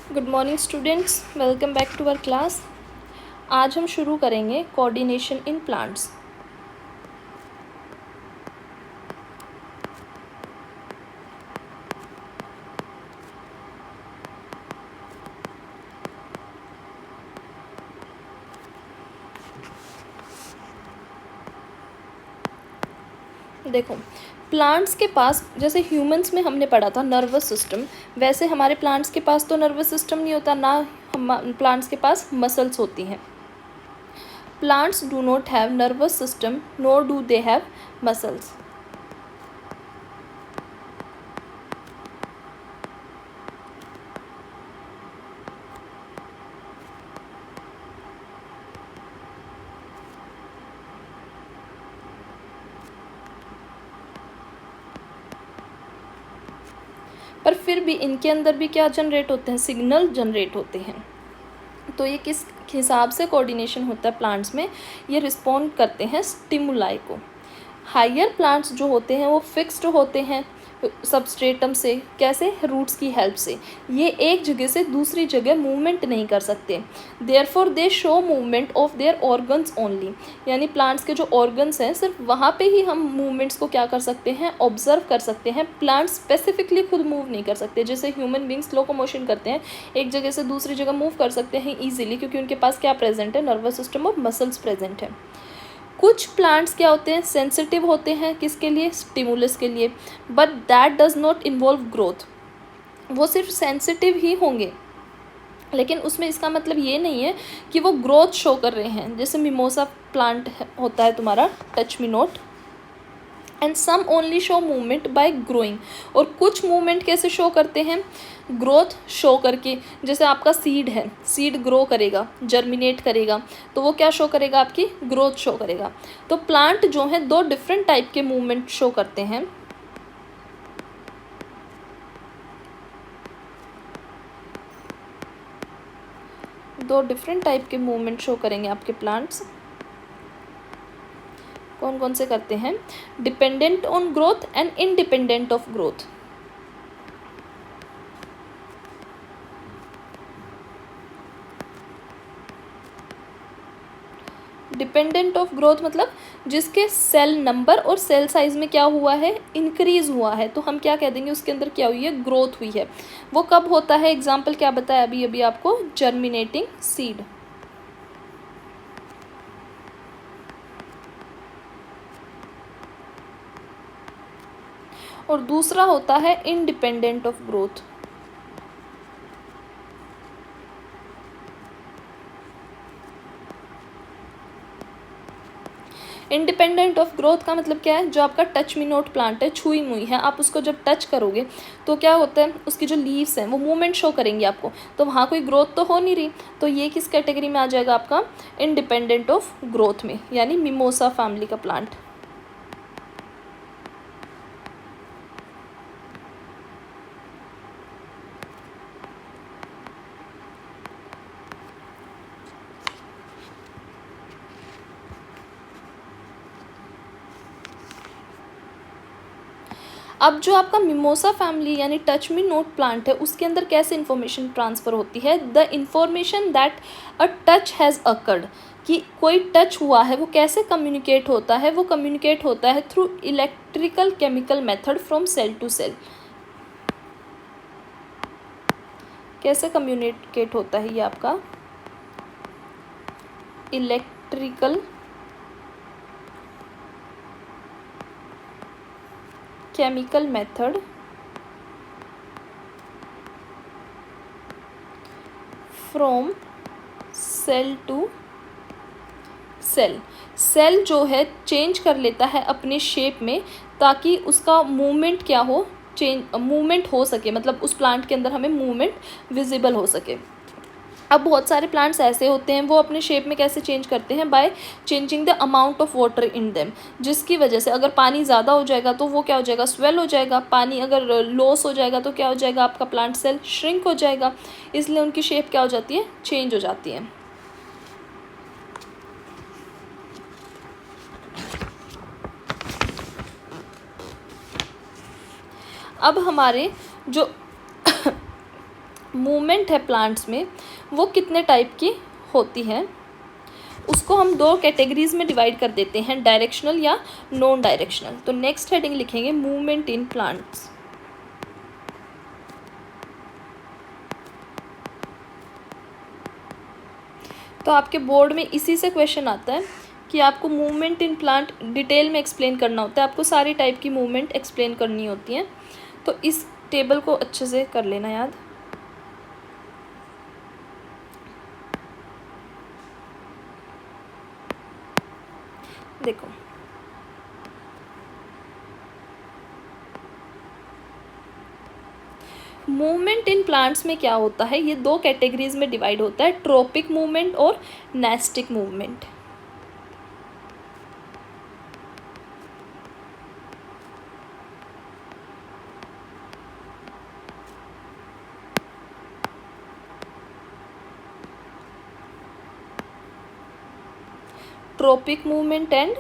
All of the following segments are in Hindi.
Good morning students, welcome back to our class. आज हम शुरू करेंगे कोऑर्डिनेशन इन प्लांट्स। देखो, प्लांट्स के पास जैसे ह्यूमंस में हमने पढ़ा था नर्वस सिस्टम, वैसे हमारे प्लांट्स के पास तो नर्वस सिस्टम नहीं होता ना। हम प्लांट्स के पास मसल्स होती हैं। Plants do not have nervous system NOR do they have muscles. पर फिर भी इनके अंदर भी क्या जनरेट होते हैं, सिग्नल जनरेट होते हैं। तो ये किस हिसाब से कोऑर्डिनेशन होता है प्लांट्स में, ये रिस्पॉन्ड करते हैं स्टिमुलाई को। हायर प्लांट्स जो होते हैं वो फिक्स्ड होते हैं सबस्ट्रेटम से, कैसे, रूट्स की हेल्प से। ये एक जगह से दूसरी जगह मूवमेंट नहीं कर सकते। Therefore they show movement of their organs only, यानी प्लांट्स के जो ऑर्गन्स हैं सिर्फ वहाँ पे ही हम मूवमेंट्स को क्या कर सकते हैं, ऑब्जर्व कर सकते हैं। प्लांट्स स्पेसिफिकली खुद मूव नहीं कर सकते। जैसे ह्यूमन बींग्स लोकोमोशन करते हैं, एक जगह से दूसरी जगह मूव कर सकते हैं ईजिली, क्योंकि उनके पास क्या प्रेजेंट है, नर्वस सिस्टम और मसल्स प्रेजेंट है। कुछ प्लांट्स क्या होते हैं, सेंसिटिव होते हैं, किसके लिए, स्टिमुलस के लिए, but that does not involve growth. वो सिर्फ सेंसिटिव ही होंगे, लेकिन उसमें इसका मतलब ये नहीं है कि वो ग्रोथ शो कर रहे हैं। जैसे मिमोसा प्लांट होता है तुम्हारा, touch me not, and some only show movement by growing. और कुछ मूवमेंट कैसे शो करते हैं, ग्रोथ शो करके। जैसे आपका सीड है, सीड ग्रो करेगा, जर्मिनेट करेगा, तो वो क्या शो करेगा, आपकी ग्रोथ शो करेगा। तो प्लांट जो है दो डिफरेंट टाइप के मूवमेंट शो करते हैं। दो डिफरेंट टाइप के मूवमेंट शो करेंगे आपके प्लांट्स। कौन कौन से करते हैं, dependent on growth and independent of growth. Dependent of growth मतलब जिसके सेल नंबर और सेल साइज में क्या हुआ है, इंक्रीज हुआ है, तो हम क्या कह देंगे, उसके अंदर क्या हुई है, ग्रोथ हुई है। वो कब होता है, एग्जाम्पल क्या बताया अभी अभी आपको, जर्मिनेटिंग सीड। और दूसरा होता है independent of growth. Independent of growth का मतलब क्या है, जो आपका टच मी नॉट प्लांट है, छुई मुई है, आप उसको जब टच करोगे तो क्या होता है, उसकी जो लीव्स हैं वो मूवमेंट शो करेंगी आपको, तो वहाँ कोई ग्रोथ तो हो नहीं रही। तो ये किस कैटेगरी में आ जाएगा आपका, इंडिपेंडेंट ऑफ ग्रोथ में, यानी मिमोसा फैमिली का प्लांट। अब जो आपका मिमोसा फैमिली यानी टच मी नोट प्लांट है, उसके अंदर कैसे इन्फॉर्मेशन ट्रांसफ़र होती है, the information that a touch has occurred, कि कोई टच हुआ है वो कैसे कम्युनिकेट होता है, वो कम्युनिकेट होता है through electrical chemical method from cell to cell. कैसे कम्युनिकेट होता है ये आपका, electrical chemical method from cell to cell. Cell जो है चेंज कर लेता है अपने शेप में, ताकि उसका मूवमेंट क्या हो, मूवमेंट हो सके, मतलब उस प्लांट के अंदर हमें मूवमेंट विजिबल हो सके। अब बहुत सारे प्लांट्स ऐसे होते हैं, वो अपने शेप में कैसे चेंज करते हैं, by changing the amount of water in them, जिसकी वजह से अगर पानी ज़्यादा हो जाएगा तो वो क्या हो जाएगा, स्वेल हो जाएगा। पानी अगर लॉस हो जाएगा तो क्या हो जाएगा, आपका प्लांट सेल श्रिंक हो जाएगा। इसलिए उनकी शेप क्या हो जाती है, चेंज हो जाती है। अब हमारे जो मूवमेंट है प्लांट्स में वो कितने टाइप की होती है, उसको हम दो कैटेगरीज में डिवाइड कर देते हैं, डायरेक्शनल या नॉन डायरेक्शनल। तो नेक्स्ट हेडिंग लिखेंगे मूवमेंट इन प्लांट्स। तो आपके बोर्ड में इसी से क्वेश्चन आता है कि आपको मूवमेंट इन प्लांट डिटेल में एक्सप्लेन करना होता है, आपको सारी टाइप की मूवमेंट एक्सप्लेन करनी होती है। तो इस टेबल को अच्छे से कर लेना याद। देखो मूवमेंट इन प्लांट्स में क्या होता है, ये दो कैटेगरीज में डिवाइड होता है, ट्रॉपिक मूवमेंट और nastic movement. Tropic movement and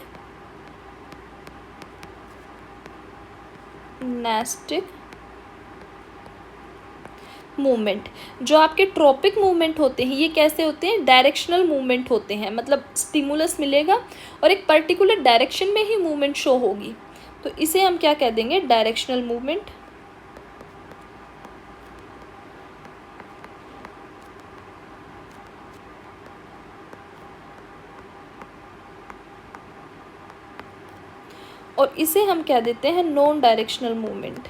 nastic movement. जो आपके ट्रॉपिक मूवमेंट होते हैं ये कैसे होते हैं, डायरेक्शनल मूवमेंट होते हैं, मतलब स्टिमुलस मिलेगा और एक पर्टिकुलर डायरेक्शन में ही मूवमेंट शो होगी, तो इसे हम क्या कह देंगे, डायरेक्शनल मूवमेंट। और इसे हम कह देते हैं नॉन डायरेक्शनल मूवमेंट।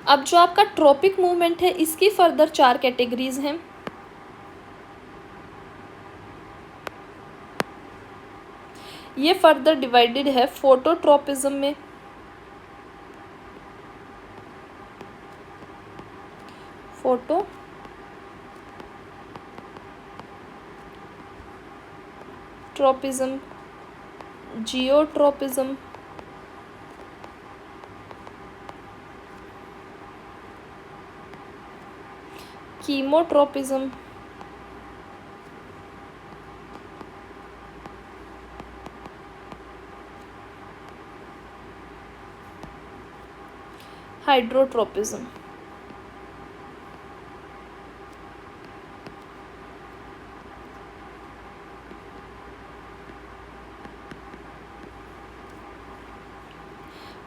अब जो आपका ट्रॉपिक मूवमेंट है इसकी फर्दर 4 कैटेगरीज हैं। ये फर्दर डिवाइडेड है फोटोट्रॉपिज्म में, फोटोट्रॉपिज्म, जियोट्रॉपिज्म, कीमोट्रॉपिज्म, हाइड्रोट्रॉपिज्म।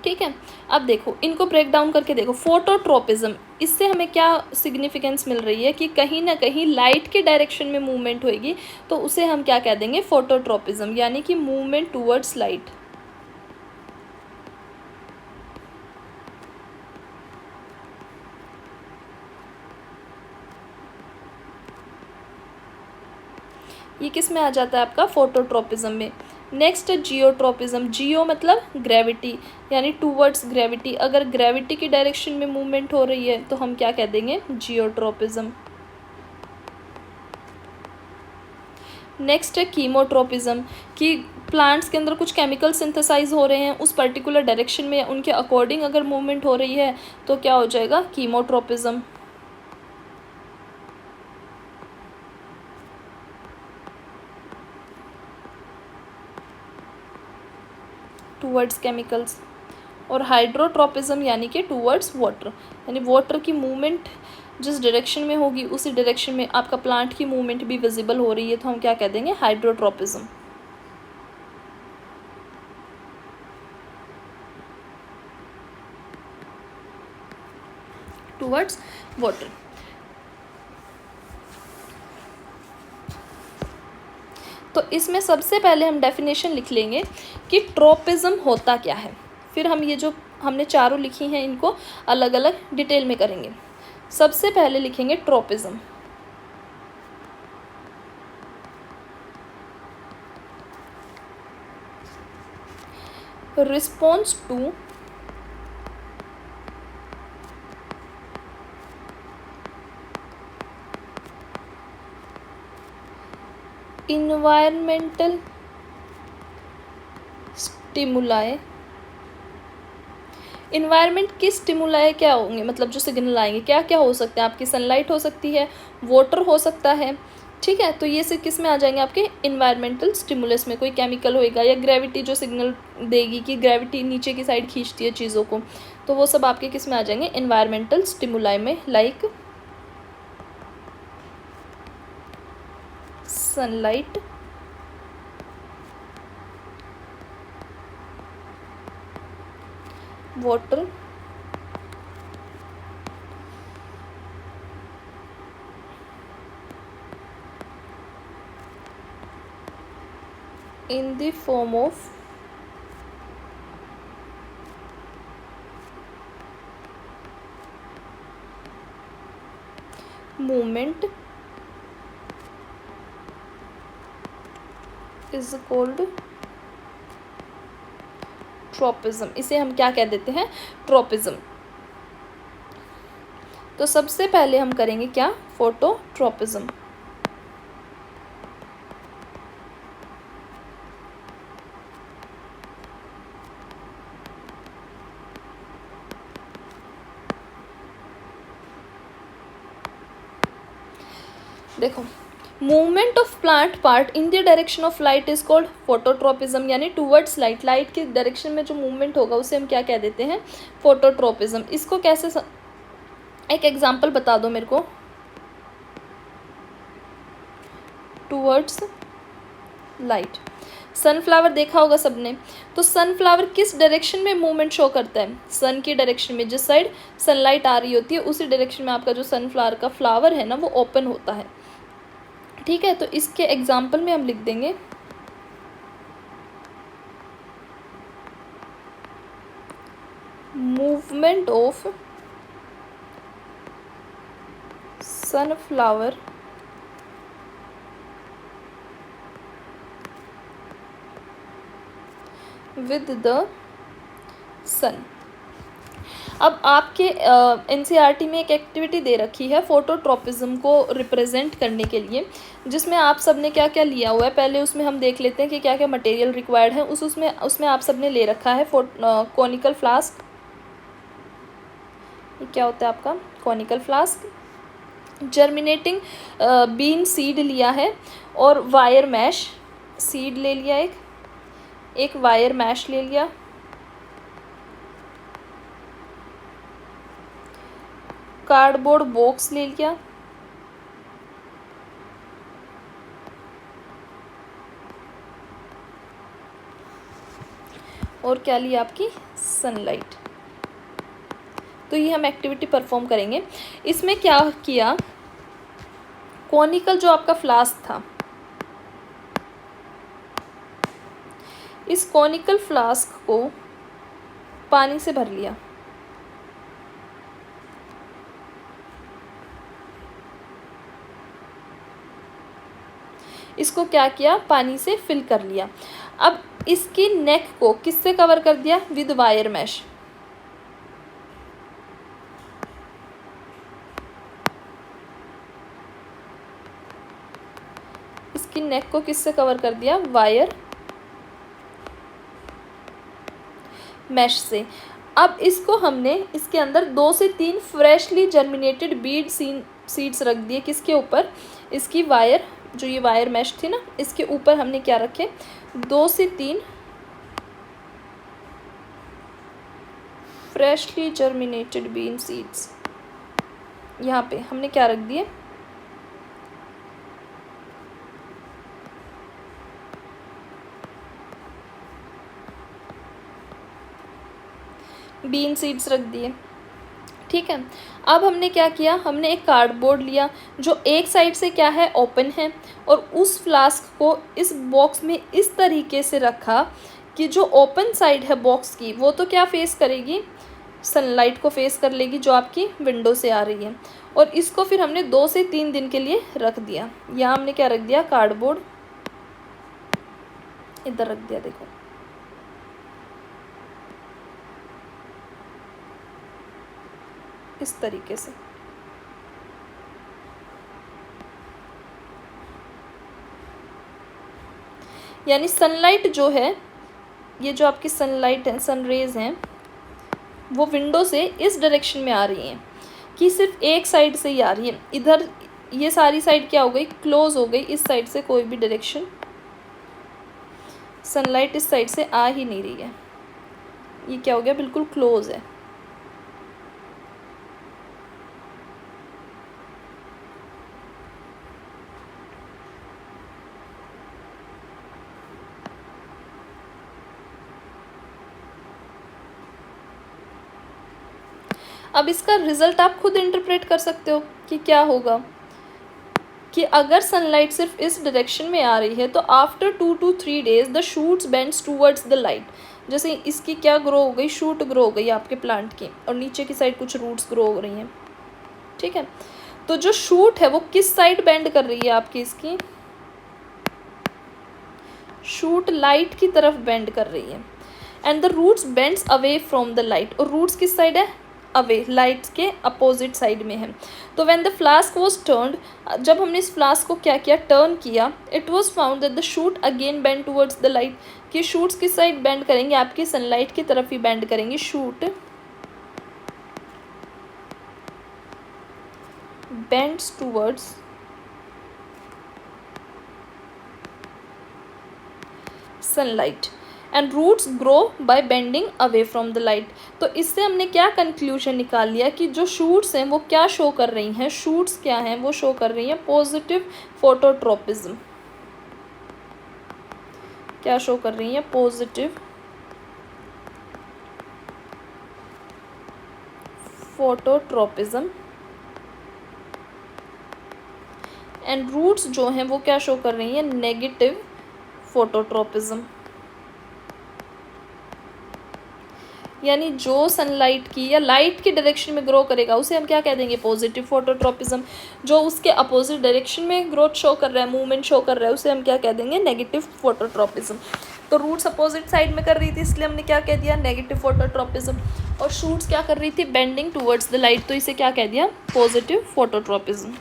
ठीक है, अब देखो इनको ब्रेक डाउन करके देखो। फोटोट्रॉपिज्म, इससे हमें क्या सिग्निफिकेंस मिल रही है कि कहीं ना कहीं लाइट के डायरेक्शन में मूवमेंट होएगी, तो उसे हम क्या कह देंगे, फोटोट्रॉपिज्म, यानी कि मूवमेंट टूवर्ड्स लाइट। ये किस में आ जाता है आपका, फोटोट्रॉपिज्म में। नेक्स्ट है जियोट्रॉपिज्म। जियो मतलब ग्रेविटी, यानी टूवर्ड्स ग्रेविटी, अगर ग्रेविटी की डायरेक्शन में मूवमेंट हो रही है तो हम क्या कह देंगे, जियोट्रॉपिज्म। नेक्स्ट है कीमोट्रॉपिज्म, कि प्लांट्स के अंदर कुछ केमिकल सिंथेसाइज हो रहे हैं, उस पर्टिकुलर डायरेक्शन में उनके अकॉर्डिंग अगर मूवमेंट हो रही है तो क्या हो जाएगा, कीमोट्रॉपिज्म। Towards chemicals. और हाइड्रोट्रॉपिज्म यानी कि टूवर्ड्स वाटर, यानी वाटर की मूवमेंट जिस डायरेक्शन में होगी उसी डायरेक्शन में आपका प्लांट की मूवमेंट भी विजिबल हो रही है, तो हम क्या कह देंगे, हाइड्रोट्रॉपिज्म। Towards water. तो इसमें सबसे पहले हम डेफिनेशन लिख लेंगे कि ट्रॉपिज्म होता क्या है, फिर हम ये जो हमने चारों लिखी हैं इनको अलग अलग डिटेल में करेंगे। सबसे पहले लिखेंगे tropism. Response to environmental stimuli. Environment की स्टिमुलाई क्या होंगे, मतलब जो सिग्नल आएंगे क्या क्या हो सकते हैं आपकी, सनलाइट हो सकती है, वाटर हो सकता है, ठीक है, तो ये से किस में आ जाएंगे आपके इन्वायरमेंटल स्टिमुलस में। कोई केमिकल होएगा या ग्रेविटी जो सिग्नल देगी कि ग्रेविटी नीचे की साइड खींचती है चीज़ों को, तो वो सब आपके किस में आ जाएंगे इन्वायरमेंटल स्टिमुलाई में, like sunlight, water, in the form of movement is called tropism. इसे हम क्या कह देते हैं, ट्रोपिज्म। तो सबसे पहले हम करेंगे क्या, फोटोट्रोपिज्म। देखो, movement of plant part in the direction of light is called phototropism, यानी टूवर्ड्स लाइट, लाइट के डायरेक्शन में जो मूवमेंट होगा उसे हम क्या कह देते हैं, फोटोट्रोपिज्म। इसको कैसे एक एग्जांपल बता दो मेरे को। टूवर्ड्स लाइट, सनफ्लावर देखा होगा सबने, तो सनफ्लावर किस डायरेक्शन में मूवमेंट शो करता है, सन की डायरेक्शन में। जिस साइड सनलाइट आ रही होती है उसी डायरेक्शन में आपका जो सनफ्लावर का फ्लावर है ना वो ओपन होता है। ठीक है, तो इसके एग्जाम्पल में हम लिख देंगे movement of sunflower with the sun. अब आपके एनसीईआरटी में एक एक्टिविटी दे रखी है फोटोट्रोपिज्म को रिप्रेजेंट करने के लिए, जिसमें आप सब ने क्या क्या लिया हुआ है। पहले उसमें हम देख लेते हैं कि क्या क्या मटेरियल रिक्वायर्ड है। उसमें आप सब ने ले रखा है कॉनिकल फ्लास्क। ये क्या होता है आपका conical flask, germinating bean seed लिया है, और वायर मैश सीड ले लिया, एक वायर मैश ले लिया, कार्डबोर्ड बॉक्स ले लिया, और क्या लिया आपकी सनलाइट। तो ये हम एक्टिविटी परफॉर्म करेंगे। इसमें क्या किया, कॉनिकल जो आपका फ्लास्क था, इस कॉनिकल फ्लास्क को पानी से भर लिया, इसको क्या किया, पानी से फिल कर लिया। अब इसकी नेक को किससे कवर कर दिया, विद वायर मैश। इसकी नेक को किससे कवर कर दिया, वायर मैश से। अब इसको हमने इसके अंदर 2 से 3 फ्रेशली जर्मिनेटेड बीड सीड्स रख दिए, किसके ऊपर, इसकी वायर, जो ये वायर मैश थी ना इसके ऊपर हमने क्या रखे, 2 से 3 फ्रेशली जर्मिनेटेड बीन सीड्स। यहाँ पे हमने क्या रख दिए, बीन सीड्स रख दिए। ठीक है, अब हमने क्या किया, हमने एक कार्डबोर्ड लिया जो एक साइड से क्या है ओपन है, और उस फ्लास्क को इस बॉक्स में इस तरीके से रखा कि जो ओपन साइड है बॉक्स की वो तो क्या फेस करेगी, सनलाइट को फेस कर लेगी जो आपकी विंडो से आ रही है। और इसको फिर हमने 2 से 3 दिन के लिए रख दिया। यहाँ हमने क्या रख दिया, कार्डबोर्ड इधर रख दिया, देखो इस तरीके से। यानी सनलाइट जो है, ये जो आपकी सनलाइट है, सन रेज हैं, वो विंडो से इस डायरेक्शन में आ रही हैं कि सिर्फ एक साइड से ही आ रही है। इधर ये सारी साइड क्या हो गई, क्लोज हो गई, इस साइड से कोई भी डायरेक्शन सनलाइट इस साइड से आ ही नहीं रही है, ये क्या हो गया, बिल्कुल क्लोज है। अब इसका रिजल्ट आप खुद इंटरप्रेट कर सकते हो कि क्या होगा, कि अगर सनलाइट सिर्फ इस डायरेक्शन में आ रही है तो after 2 to 3 days the shoots bends towards the light. जैसे इसकी क्या ग्रो हो गई, शूट ग्रो हो गई आपके प्लांट की, और नीचे की साइड कुछ रूट्स ग्रो हो रही हैं, ठीक है। तो जो शूट है वो किस साइड बेंड कर रही है आपकी, इसकी शूट लाइट की तरफ बेंड कर रही है। And the roots bends away from the light, और रूट्स किस साइड है, अवे, लाइट के अपोजिट साइड में है। तो when the flask was turned, जब हमने इस फ्लास्क को क्या किया, टर्न किया, it was found that the shoot again bend towards the light, कि शूट्स किस साइड बेंड करेंगे, आपकी सनलाइट की तरफ ही बेंड करेंगे। Shoot bends towards sunlight and roots grow by bending away from the light. तो इससे हमने क्या कंक्लूजन निकाल लिया कि जो शूट्स हैं वो क्या शो कर रही हैं, शूट्स क्या हैं, वो शो कर रही हैं पॉजिटिव फोटोट्रोपिज्म। क्या शो कर रही हैं, पॉजिटिव फोटोट्रोपिज्म। एंड रूट्स जो हैं वो क्या शो कर रही हैं, नेगेटिव फोटोट्रोपिज्म। यानी जो सनलाइट की या लाइट की डायरेक्शन में ग्रो करेगा उसे हम क्या कह देंगे, पॉजिटिव फोटोट्रोपिज्म। जो उसके अपोजिट डायरेक्शन में ग्रोथ शो कर रहा है, मूवमेंट शो कर रहा है, उसे हम क्या कह देंगे, नेगेटिव फोटोट्रोपिज्म। तो रूट्स अपोजिट साइड में कर रही थी, इसलिए हमने क्या कह दिया, नेगेटिव फोटोट्रोपिज्म। और शूट्स क्या कर रही थी, बेंडिंग टुवर्ड्स द लाइट, तो इसे क्या कह दिया, पॉजिटिव फोटोट्रोपिज्म।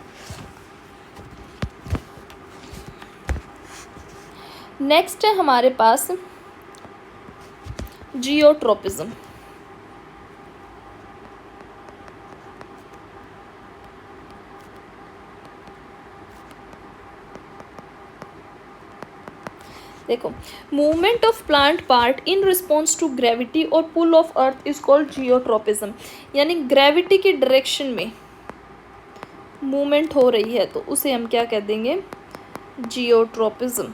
नेक्स्ट है हमारे पास जियोट्रोपिज्म। देखो, movement of plant part in response to gravity और pull of earth is called geotropism. यानी ग्रेविटी की डायरेक्शन में मूवमेंट हो रही है तो उसे हम क्या कह देंगे, जियोट्रोपिज्म।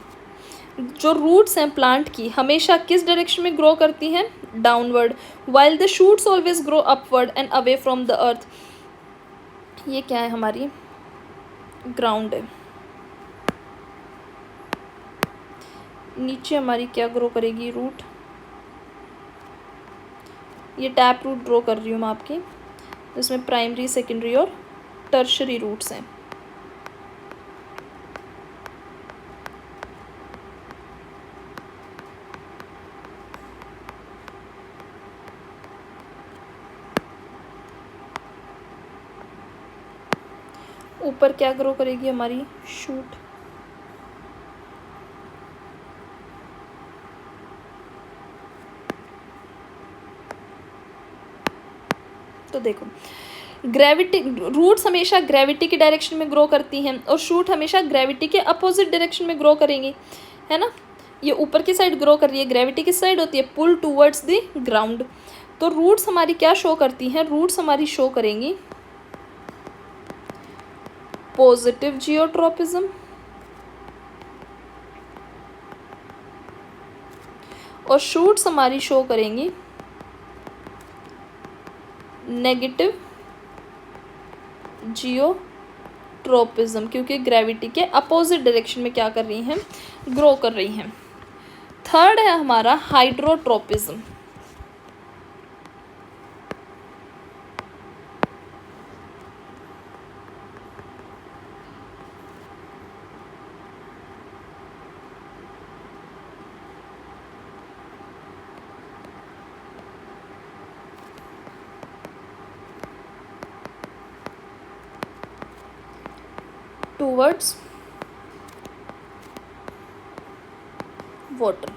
जो रूट्स हैं प्लांट की हमेशा किस डायरेक्शन में ग्रो करती हैं, downward, while the shoots always grow upward and away from the earth. ये क्या है, हमारी ग्राउंड है। नीचे हमारी क्या ग्रो करेगी, रूट। ये टैप रूट ग्रो कर रही हूँ मैं आपकी, जिसमें प्राइमरी, सेकेंडरी और टर्शरी रूट्स हैं। ऊपर क्या ग्रो करेगी हमारी, शूट। तो देखो, ग्रेविटी, रूट्स हमेशा ग्रेविटी की डायरेक्शन में ग्रो करती हैं और शूट हमेशा ग्रेविटी के अपोजिट डायरेक्शन में ग्रो करेंगी, है ना। ये ऊपर की साइड ग्रो कर रही है, ग्रेविटी किस साइड होती है, पुल टूवर्ड्स द ग्राउंड। तो रूट्स हमारी क्या शो करती हैं, रूट्स हमारी शो करेंगी पॉजिटिव जियोट्रोपिज्म, और शूट्स हमारी शो करेंगी नेगेटिव जियोट्रोपिज्म, क्योंकि ग्रेविटी के अपोजिट डायरेक्शन में क्या कर रही हैं, ग्रो कर रही हैं। थर्ड है हमारा हाइड्रोट्रोपिज्म। Towards water.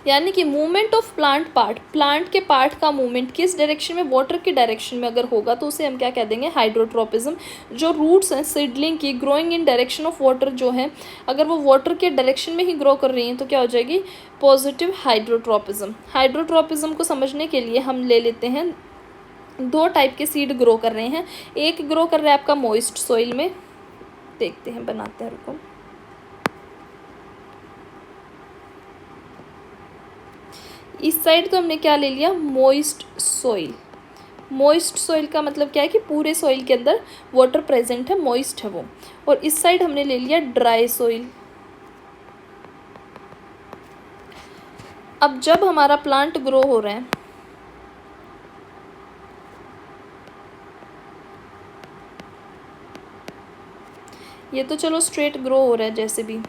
यानी कि movement of plant part, plant के पार्ट का मूवमेंट किस डायरेक्शन में, वाटर के डायरेक्शन में अगर होगा तो उसे हम क्या कह देंगे, हाइड्रोट्रोपिज्म। जो रूट्स हैं सीडलिंग की, growing in direction of water जो है, अगर वो वाटर के डायरेक्शन में ही ग्रो कर रही हैं तो क्या हो जाएगी, पॉजिटिव हाइड्रोट्रोपिज्म। हाइड्रोट्रोपिज्म को समझने के लिए हम ले लेते हैं 2 टाइप के सीड ग्रो कर रहे हैं। एक ग्रो कर रहा है आपका मॉइस्ट सॉइल में, देखते हैं बनाते हैं, रुको। इस साइड तो हमने क्या ले लिया, मॉइस्ट सॉइल। मॉइस्ट सॉइल का मतलब क्या है कि पूरे सॉइल के अंदर वाटर प्रेजेंट है, मॉइस्ट है वो। और इस साइड हमने ले लिया ड्राई सॉइल। अब जब हमारा प्लांट ग्रो हो रहा है, ये तो चलो स्ट्रेट ग्रो हो रहा है जैसे भी,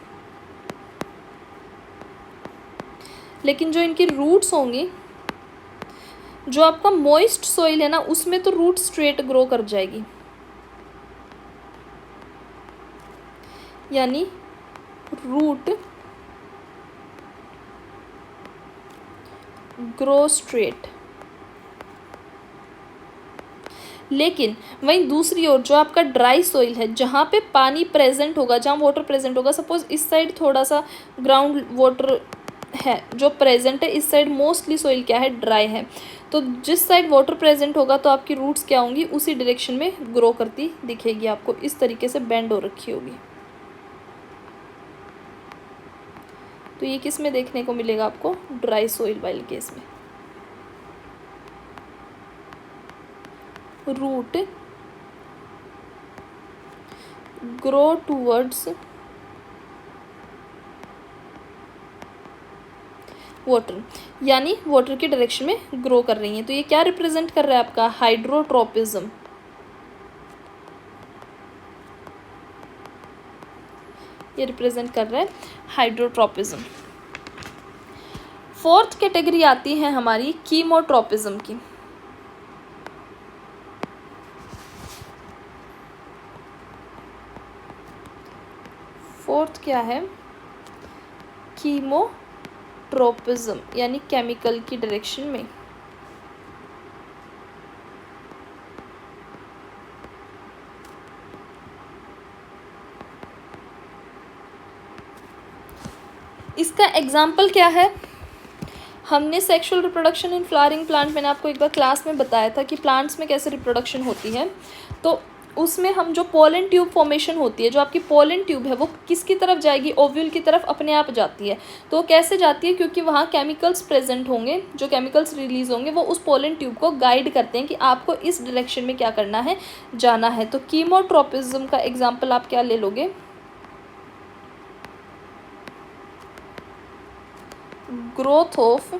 लेकिन जो इनकी रूट्स होंगी, जो आपका मॉइस्ट सॉइल है ना, उसमें तो रूट स्ट्रेट ग्रो कर जाएगी, यानी रूट ग्रो स्ट्रेट। लेकिन वहीं दूसरी ओर जो आपका ड्राई सॉइल है, जहाँ पे पानी प्रेजेंट होगा, जहाँ वाटर प्रेजेंट होगा, सपोज इस साइड थोड़ा सा ग्राउंड वाटर है जो प्रेजेंट है, इस साइड मोस्टली सॉइल क्या है, ड्राई है। तो जिस साइड वाटर प्रेजेंट होगा तो आपकी रूट्स क्या होंगी, उसी डायरेक्शन में ग्रो करती दिखेगी आपको, इस तरीके से बेंड हो रखी होगी। तो ये किस में देखने को मिलेगा आपको, ड्राई सॉइल वाले केस में। रूट ग्रो टूवर्ड्स वाटर, यानी वाटर की डायरेक्शन में ग्रो कर रही हैं। तो ये क्या रिप्रेजेंट कर रहा है आपका, हाइड्रोट्रोपिज्म। ये रिप्रेजेंट कर रहा है हाइड्रोट्रोपिज्म। फोर्थ कैटेगरी आती है हमारी कीमोट्रोपिज्म की। फोर्थ क्या है, कीमोट्रोपिज्म, यानी केमिकल की डायरेक्शन में। इसका एग्जाम्पल क्या है, हमने sexual reproduction in flowering plant, मैंने आपको एक बार क्लास में बताया था कि प्लांट्स में कैसे रिप्रोडक्शन होती है। तो उसमें हम जो पोलन ट्यूब फॉर्मेशन होती है, जो आपकी पोलन ट्यूब है वो किसकी तरफ जाएगी, ओव्यूल की तरफ अपने आप जाती है। तो कैसे जाती है, क्योंकि वहाँ केमिकल्स प्रेजेंट होंगे, जो केमिकल्स रिलीज होंगे वो उस पोलन ट्यूब को गाइड करते हैं कि आपको इस डायरेक्शन में क्या करना है, जाना है। तो कीमोट्रोपिज्म का एग्जाम्पल आप क्या ले लोगे, growth of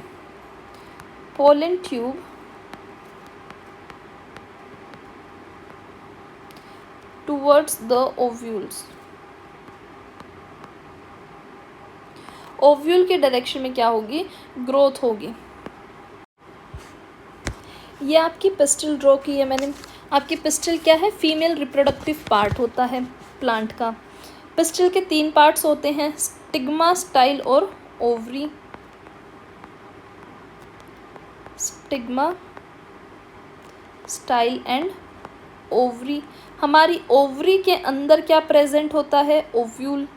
pollen tube towards the ovules. Ovule के डायरेक्शन में क्या होगी, ग्रोथ होगी। ये आपकी पिस्टल ड्रॉ की है मैंने। आपकी पिस्टल क्या है, फीमेल रिप्रोडक्टिव पार्ट होता है प्लांट का। पिस्टल के 3 पार्ट्स होते हैं, स्टिग्मा, स्टाइल और ovary. Stigma, style and ovary. हमारी ओवरी के अंदर क्या प्रेजेंट होता है, ओव्यूल।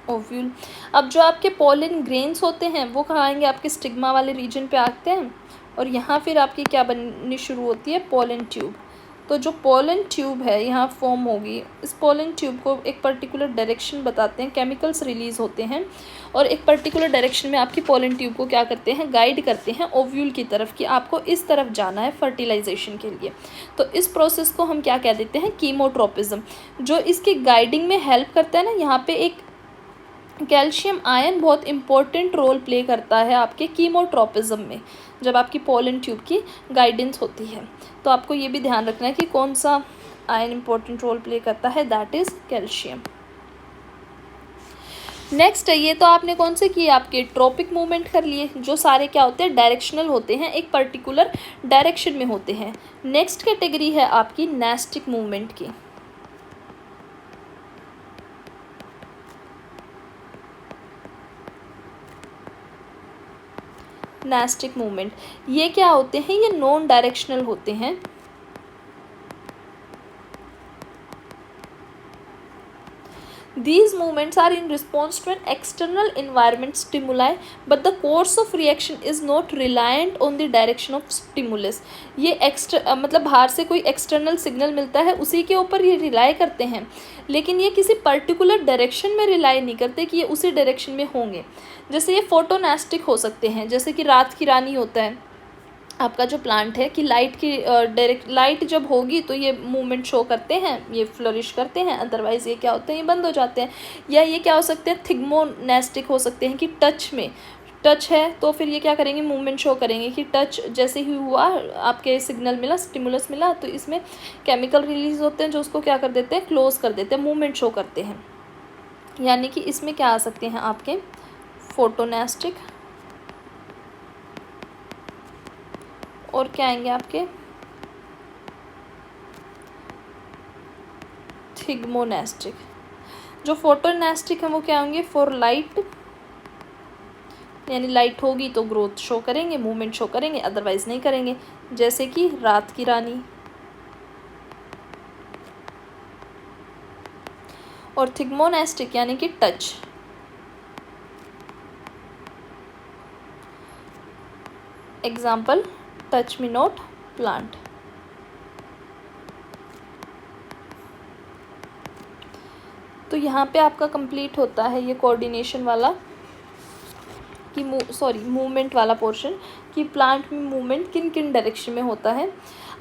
ओव्यूल। अब जो आपके पोलन ग्रेन्स होते हैं वो कहाँ आएंगे, आपके स्टिग्मा वाले रीजन पे आते हैं, और यहाँ फिर आपकी क्या बननी शुरू होती है, पोलन ट्यूब। तो जो पोलन ट्यूब है यहाँ फॉर्म होगी, इस पोलन ट्यूब को एक पर्टिकुलर डायरेक्शन बताते हैं, केमिकल्स रिलीज होते हैं और एक पर्टिकुलर डायरेक्शन में आपकी पोलन ट्यूब को क्या करते हैं, गाइड करते हैं ओव्यूल की तरफ, कि आपको इस तरफ जाना है फर्टिलाइजेशन के लिए। तो इस प्रोसेस को हम क्या कह देते हैं, कीमोट्रोपिज्म। जो इसकी गाइडिंग में हेल्प करता है ना, यहाँ पे एक कैल्शियम आयन बहुत इंपॉर्टेंट रोल प्ले करता है आपके कीमोट्रोपिज्म में, जब आपकी पोलन ट्यूब की गाइडेंस होती है। तो आपको ये भी ध्यान रखना है कि कौन सा आयन इंपॉर्टेंट रोल प्ले करता है, दैट इज कैल्शियम। नेक्स्ट है, ये तो आपने कौन से किए, आपके ट्रॉपिक मूवमेंट कर लिए, जो सारे क्या होते हैं, डायरेक्शनल होते हैं, एक पर्टिकुलर डायरेक्शन में होते हैं। नेक्स्ट कैटेगरी है आपकी नेस्टिक मूवमेंट की। टिम्बोनेस्टिक मूवमेंट, ये क्या होते हैं, ये नॉन डायरेक्शनल होते हैं। These movements are in response to an external environment stimuli, but the course of reaction is not reliant on the direction of stimulus. ये मतलब बाहर से कोई एक्सटर्नल सिग्नल मिलता है उसी के ऊपर ये रिलाई करते हैं, लेकिन ये किसी पर्टिकुलर डायरेक्शन में रिलाई नहीं करते कि ये उसी डायरेक्शन में होंगे। जैसे ये फोटोनेस्टिक हो सकते हैं, जैसे कि रात की रानी होता है आपका जो प्लांट है, कि लाइट की डायरेक्ट लाइट जब होगी तो ये मूवमेंट शो करते हैं, ये फ्लरिश करते हैं, अदरवाइज़ ये क्या होते हैं, ये बंद हो जाते हैं। या ये क्या हो सकते हैं, थिग्मोनेस्टिक हो सकते हैं, कि टच है तो फिर ये क्या करेंगे, मूवमेंट शो करेंगे कि टच जैसे ही हुआ, आपके सिग्नल मिला, स्टिमुलस मिला, तो इसमें केमिकल रिलीज होते हैं जो उसको क्या कर देते हैं, क्लोज कर देते हैं, मूवमेंट शो करते हैं। यानी कि इसमें क्या आ सकते हैं आपके फोटोनेस्टिक, और क्या आएंगे आपके थिग्मोनेस्टिक। जो फोटोनेस्टिक है वो क्या होंगे, फॉर लाइट, यानी लाइट होगी तो ग्रोथ शो करेंगे, मूवमेंट शो करेंगे, अदरवाइज नहीं करेंगे, जैसे कि रात की रानी। और थिग्मोनेस्टिक यानी कि touch, example touch me not plant. तो यहाँ पे आपका कंप्लीट होता है ये कोऑर्डिनेशन वाला कि मूवमेंट वाला पोर्शन, कि प्लांट में मूवमेंट किन किन डायरेक्शन में होता है।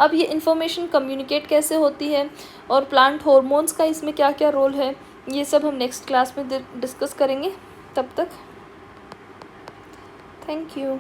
अब ये इन्फॉर्मेशन कम्युनिकेट कैसे होती है और प्लांट हॉर्मोन्स का इसमें क्या क्या रोल है, ये सब हम नेक्स्ट क्लास में डिस्कस करेंगे। तब तक थैंक यू।